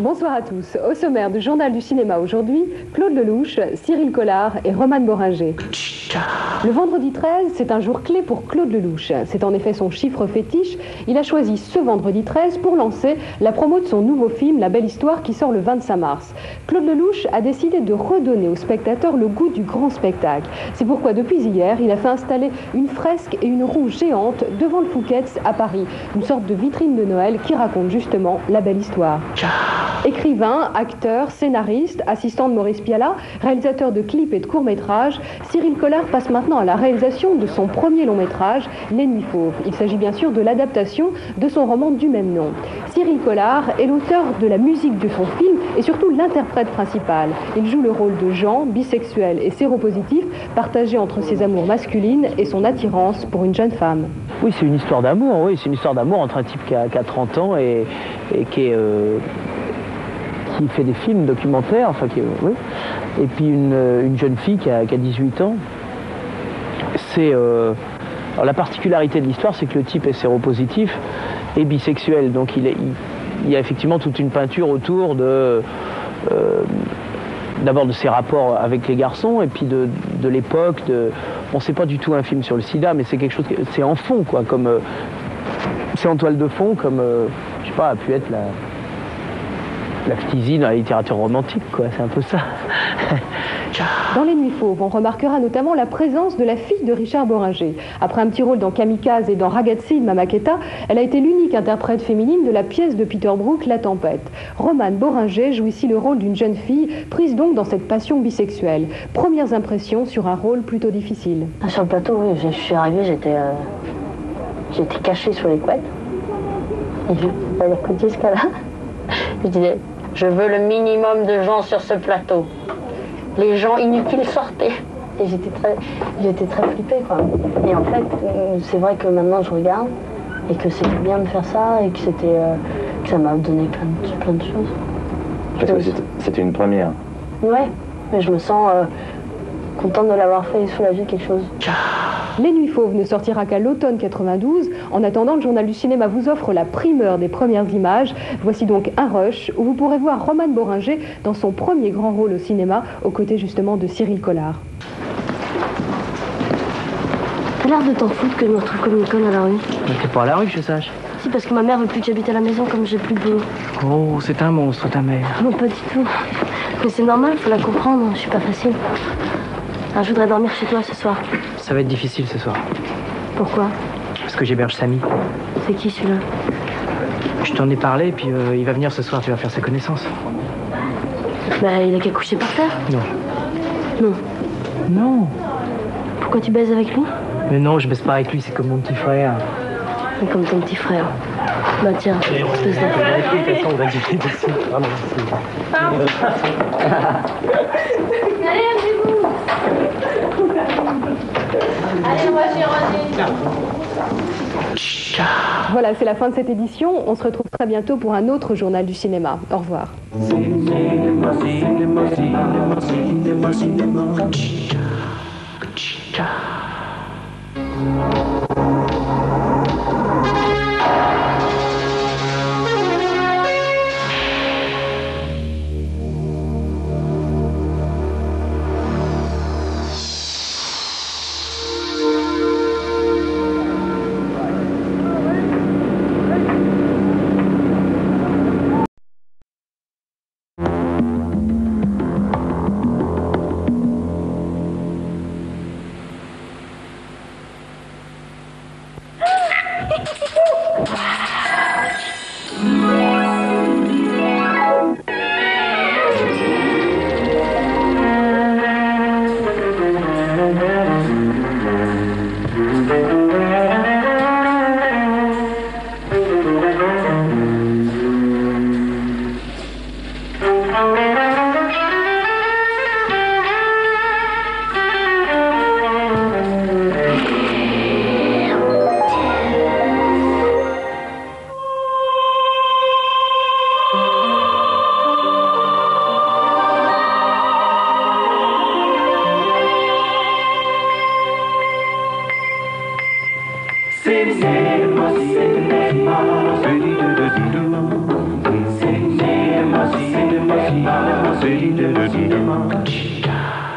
Bonsoir à tous. Au sommaire du Journal du cinéma aujourd'hui, Claude Lelouch, Cyril Collard et Romane Bohringer. Le vendredi 13, c'est un jour clé pour Claude Lelouch. C'est en effet son chiffre fétiche. Il a choisi ce vendredi 13 pour lancer la promo de son nouveau film La Belle Histoire qui sort le 25 mars. Claude Lelouch a décidé de redonner aux spectateurs le goût du grand spectacle. C'est pourquoi depuis hier, il a fait installer une fresque et une roue géante devant le Fouquet's à Paris. Une sorte de vitrine de Noël qui raconte justement La Belle Histoire. Écrivain, acteur, scénariste, assistant de Maurice Pialat, réalisateur de clips et de courts-métrages, Cyril Collard passe maintenant à la réalisation de son premier long-métrage, Les Nuits Fauves. Il s'agit bien sûr de l'adaptation de son roman du même nom. Cyril Collard est l'auteur de la musique de son film et surtout l'interprète principal. Il joue le rôle de Jean, bisexuel et séropositif, partagé entre ses amours masculines et son attirance pour une jeune femme. Oui, c'est une histoire d'amour, oui, c'est une histoire d'amour entre un type qui a 30 ans et qui fait des films documentaires, enfin, oui. Et puis une jeune fille qui a 18 ans. Alors, la particularité de l'histoire, c'est que le type est séropositif et bisexuel, donc il y a effectivement toute une peinture autour d'abord de ses rapports avec les garçons et puis de l'époque. Bon, c'est pas du tout un film sur le sida, mais c'est quelque chose, c'est en fond, quoi, comme c'est en toile de fond, comme je sais pas, a pu être la phtisie dans la littérature romantique, quoi, c'est un peu ça. Dans Les Nuits Fauves, on remarquera notamment la présence de la fille de Richard Bohringer. Après un petit rôle dans Kamikaze et dans Ragazzi de Mamaketa, elle a été l'unique interprète féminine de la pièce de Peter Brook, La Tempête. Romane Bohringer joue ici le rôle d'une jeune fille, prise donc dans cette passion bisexuelle. Premières impressions sur un rôle plutôt difficile. Sur le plateau, oui, je suis arrivée, j'étais cachée sous les couettes. Et j'avais écouté ce cas-là. Je disais, je veux le minimum de gens sur ce plateau. Les gens inutiles sortaient. Et j'étais très flippée, quoi. Et en fait, c'est vrai que maintenant je regarde et que c'était bien de faire ça et que ça m'a donné plein de choses. Parce que c'était une première. Ouais, mais je me sens contente de l'avoir fait et soulagée de quelque chose. Les Nuits Fauves ne sortira qu'à l'automne 92. En attendant, le Journal du cinéma vous offre la primeur des premières images. Voici donc un rush où vous pourrez voir Romane Bohringer dans son premier grand rôle au cinéma, aux côtés justement de Cyril Collard. T'as l'air de t'en foutre que je me retrouve comme une conne à la rue. Mais t'es pas à la rue, que je sache. Si, parce que ma mère veut plus que j'habite à la maison comme j'ai plus de boulot. Oh, c'est un monstre, ta mère. Non, pas du tout. Mais c'est normal, faut la comprendre, je suis pas facile. Alors, je voudrais dormir chez toi ce soir. Ça va être difficile ce soir. Pourquoi? Parce que j'héberge Samy. C'est qui celui-là? Je t'en ai parlé, puis il va venir ce soir, tu vas faire sa connaissance. Bah, il a qu'à coucher par terre. Non. Non. Non. Pourquoi tu baises avec lui? Mais non, je baisse pas avec lui, c'est comme mon petit frère. Mais comme ton petit frère. Bah tiens, espèce de... On va discuter dessus. Vraiment, Allez, amusez-vous. Allez, moi j'ai Voilà, c'est la fin de cette édition. On se retrouve très bientôt pour un autre Journal du cinéma. Au revoir. cinéma.